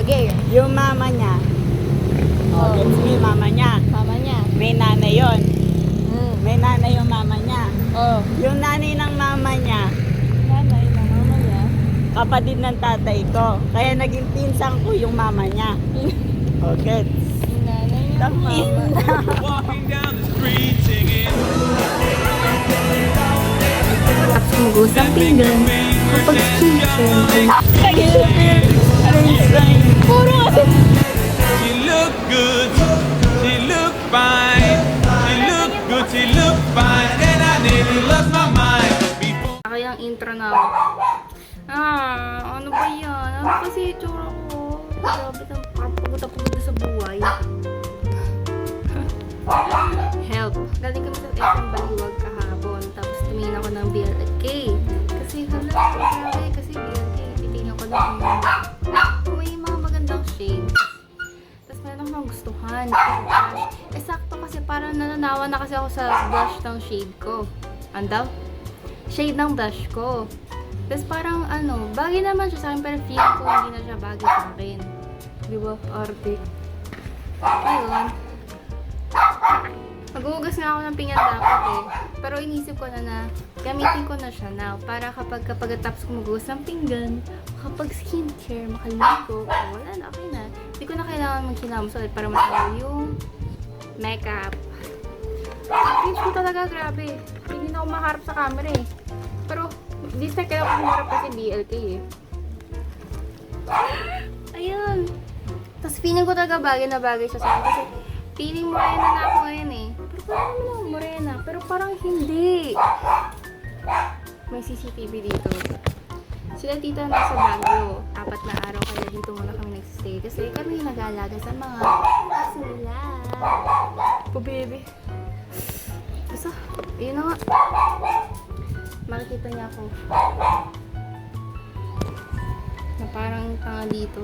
Okay. Yung mama niya. Oh. It's me, mama niya. Mama niya. May nanay yon. Hmm. May nanay yung mama niya. Oh. Yung nanay ng mama niya, Nanay na mama niya. kapatid ng tatay ko. Kaya naging pinsan ko yung mama niya. Okay. Yung nanay niya. Mama. Walking down the street singing. At sumugusang pinggan. Kapag skincare. Puro kasi. She look good. She look fine. She look good. She look fine. And I nearly lost my mind before. Kaya ang intro na ako. Ano ba yan? Ano kasi itsura ko? Grabe na papunta sa buhay. Help. Galing kami sa SM Baliwag kahapon. Tapos tumingin ako ng BLK. Kasi grabe. Kasi BLK. Titingnan ko lang kung may mga magandang shade. Tapos meron akong nagustuhan. Sakto kasi parang nananawa na kasi ako sa blush ng shade ko. Andaw? Shade ng blush ko. Tapos parang bagay naman siya sa akin pero feel ko hindi na siya bagay sa akin. Di ba? Arte. Ayun. Maghuhugas nga ako ng pinggan dapat eh. Pero inisip ko na gamitin ko na siya now. Para kapag tapos ko maghuhugas ng pinggan, kapag skincare, makaligo, wala na, okay na. Hindi ko na kailangan magkilamos ulit para matawag yung makeup. Cringe ko talaga, grabe. Hindi na ako maharap sa camera eh. Pero, this time kailangan ko humarap kasi BLK eh. Ayun. Tapos feeling ko talaga bagay na bagay siya sa akin. Kasi feeling morena na ako ngayon eh. Pero parang naman ako morena. Pero parang hindi. May CCTV dito. Sila tita nasa Baguio. 4 na araw kaya dito muna kami nagsistay. Kasi kami nag-aalaga sa mga aso nila. Po baby. Basta, yun na nga. Makikita niya ako. Na parang tanga dito.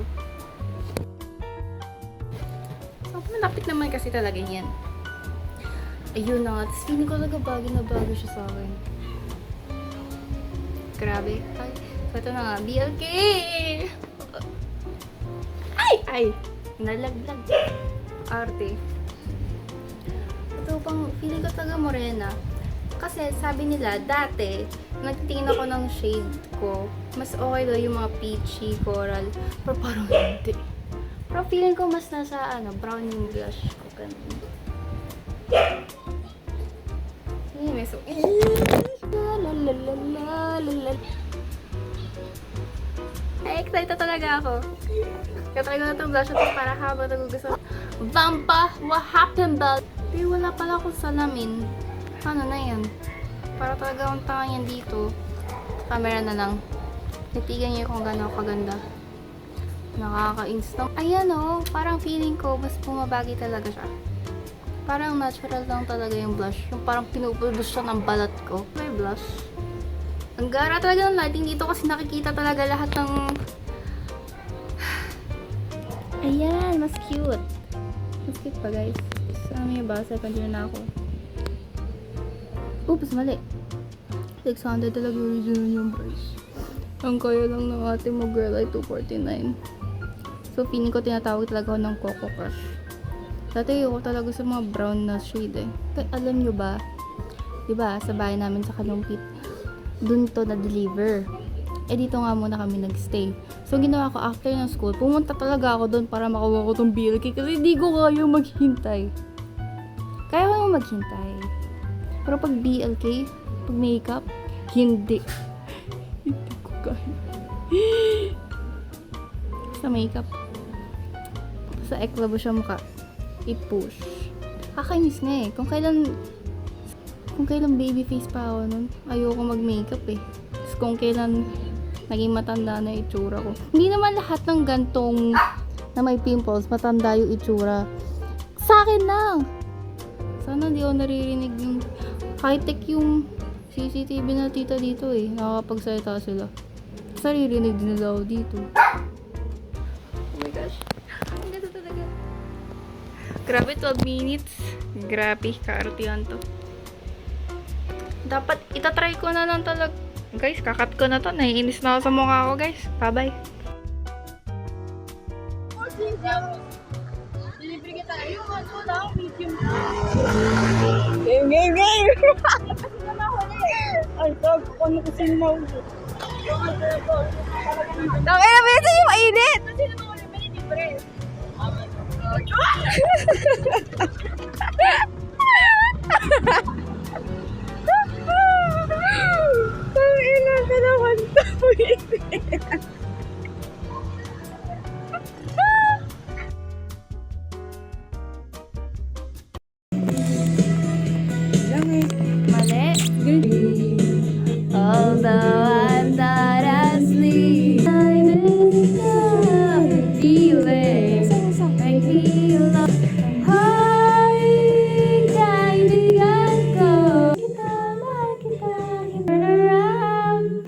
So, malapit naman kasi talaga yan. Ayun na nga. Tapos feeling ko talaga bagay na bagay siya sa akin. Grabe. Ay, so ito na nga. BLK! Ay! Nalaglag. Arte. Ito pang, feeling ko talaga morena. Kasi sabi nila, dati, nagtitingin ako ng shade ko. Mas okay daw yung mga peachy, coral. Pero parang hindi. Pero feeling ko mas nasa, brown yung blush ko. Ganun. May so... Ay, excited talaga ako. Katry ko na itong blush ito para habang nagugusto. Vampa! What happened, ba? Pero wala pala akong salamin. Paano na yan? Para talaga ang tanga yan dito. Camera na lang. Natigan niyo kung gano'n kaganda. Nakaka-install. Ayan o, parang feeling ko mas bumabagi talaga siya. Parang natural lang talaga yung blush. Yung parang pinuproduce siya ng balat ko. May blush. Ang gara talaga ng lighting dito kasi nakikita talaga lahat ng... Ayan, mas cute. Mas cute pa guys. Saan may basa? Continue na ako. Oops, mali. 600 talaga original yung price. Ang kaya lang ng ating mo girl ay 249. So, feeling ko tinatawag talaga ako ng Coco Crush. Dati ako talaga sa mga brown na shade eh. Kaya alam nyo ba, diba, sa bahay namin sa Kalumpit, dun to na-deliver. Eh, dito nga muna kami nagstay. So, ginawa ko after ng school, pumunta talaga ako dun para makuha ko tong BLK kasi hindi ko kaya maghintay. Kaya ko naman maghintay. Pero pag BLK, pag makeup, hindi. Hindi ko kaya. Sa makeup. Sa eklabo siya mukha. I-push. Kakainis na eh. Kung kailan baby face pa ako nun, ayoko mag-makeup eh. Tapos kung kailan naging matanda na itsura ko. Hindi naman lahat ng gantong na may pimples, matanda yung itsura. Sa akin lang! Sana di ako naririnig yung high-tech yung CCTV na tita dito eh. Nakakapagsalita sila. Saririnig din nila ako dito. Oh my gosh. Ang ganda talaga. Grabe, 12 minutes. Grabe, kaartihan to. Dapat, itatry ko na lang talaga. Guys, kakat ko na to. Naiinis na ako sa mukha ko, guys. Bye-bye. Game! Ay, tawag ko ano kasi mahuli. Tangay na beses yung mainit! Ang ina ka naman to. Mali. Although I'm not asleep, I miss the feeling. I feel the heart kaibigan ko. Kita turn around.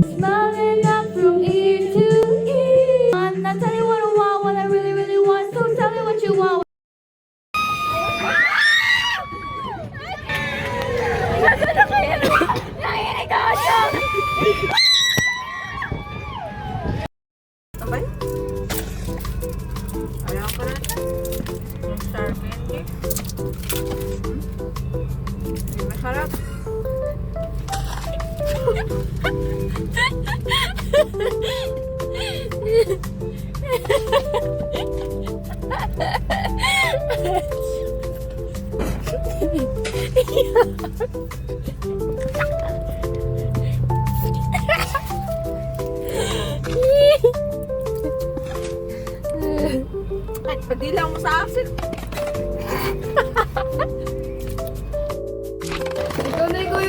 Smiling up from ear to ear. I'm not telling you what I want, what I really, really want. So tell me what you want. Sabay? Ayaw ko rin. Yung star candy. Masarap. Kahit padilang mo sa akin. Ikaw na yung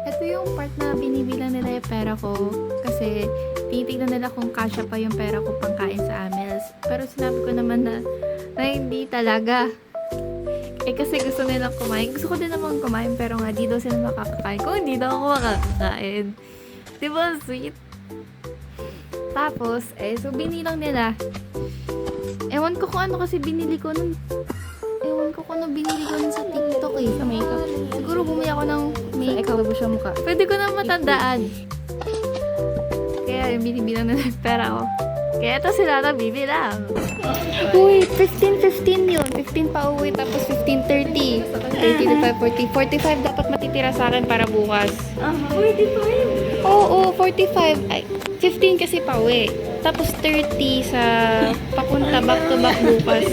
Ito yung part na binibilang nila yung pera ko kasi tinitignan nila kung kasya pa yung pera ko pangkain sa Amels. Pero sinabi ko naman na hindi talaga. Eh kasi gusto nilang kumain. Gusto ko din naman kumain pero nga di daw sila makakakain. Kung hindi daw ako makakakain. Diba sweet? Tapos, so binilang nila. Ewan ko kung ano kasi binili ko nun. Ewan ko kung ano binili ko nun sa TikTok eh, sa makeup. Siguro bumili ako ng makeup. Sa siya mukha. Pwede ko na matandaan. Kaya yung binibilang nila yung pera ko. Kaya ito sila na bibilang. Uy, 15-15 yun. 15 pa uwi, tapos 15-30. 30 to 40. 45 dapat matitira sa akin para bukas. 45. Oo, 45. Ay, 15 kasi pa uwi. Tapos 30 sa papunta back to back bukas.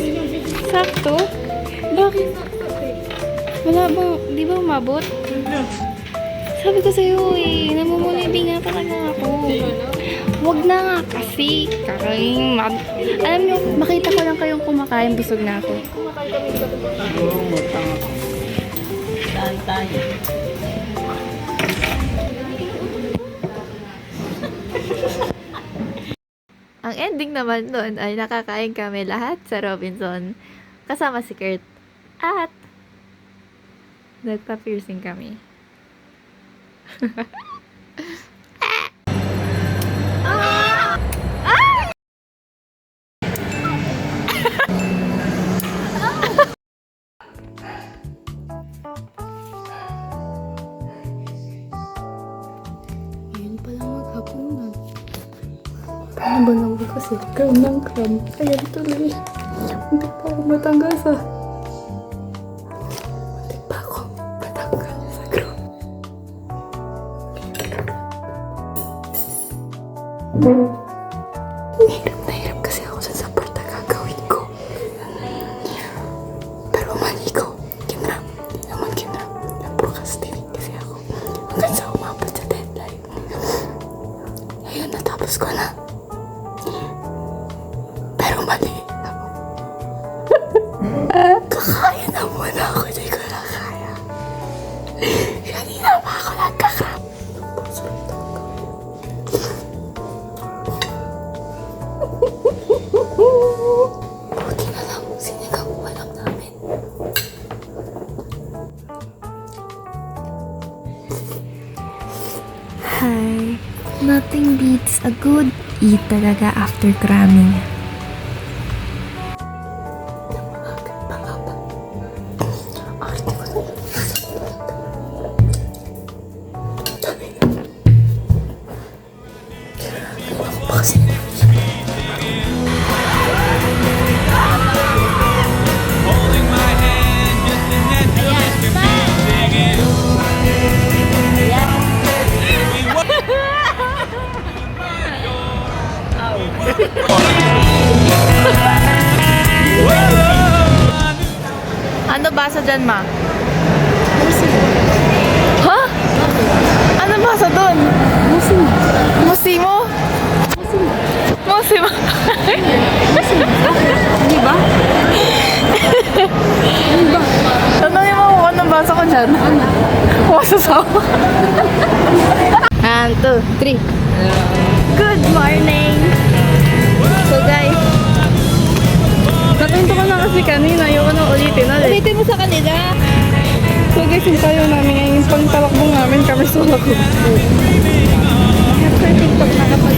Sakto? Bakit? Wala ba? Di ba umabot? Sabi ko sa'yo eh, namumulibing nga talaga ako. Wag na nga kasi. Kakain. Alam nyo, makita ko lang kayong kumakain, busog na ako. Oo, mutang ako. Tayo. Ang ending naman doon ay nakakain kami lahat sa Robinson. Kasama si Kurt. At nagpa-piercing kami. Ngayon pa lang maghapunan. Paano ba naman kasi? Cram ng cram. Ayan tuloy. Hindi pa ako matanggal sa... Hindi pa ako matanggal sa cram. Hirap kasi ako sa part na gagawin ko. Pero mali ko. Kinram. Hindi naman kinram. Procrastinate kasi ako. Hanggang sa umabot sa deadline. Ayun, natapos ko na. Pero mali. Kakaya na muna ako. Hindi ko na kaya. Kanina pa ako nagkakap. Buti na lang. Sinigaw ko alam namin. Hi. Nothing beats a good eat talaga after cramming. dyan, ma? Ha? Ano basa doon? Musimo? Musimo? Di ba? Tanongin mo kung anong basa ko dyan. Masasawa. 1, 2, 3. Good morning! So guys, nakwento ko na kasi kanina, ayoko na ulitin ulit. Ulitin mo sa kanila. So guys, yung tayo namin ngayon, yung pangtalakbong namin kami sa lako. After TikTok na kapag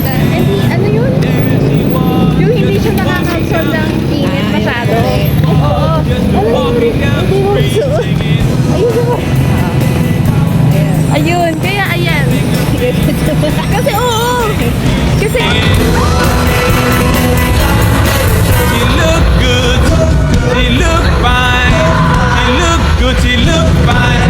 ano yun? Yung hindi siya nakaka-absorb ng init masyado. Oo. Hindi mo suot. Ayun naman. Ayun, kaya ayan. Kasi oo. Kasi, She look good, she look fine, she look good, she look fine.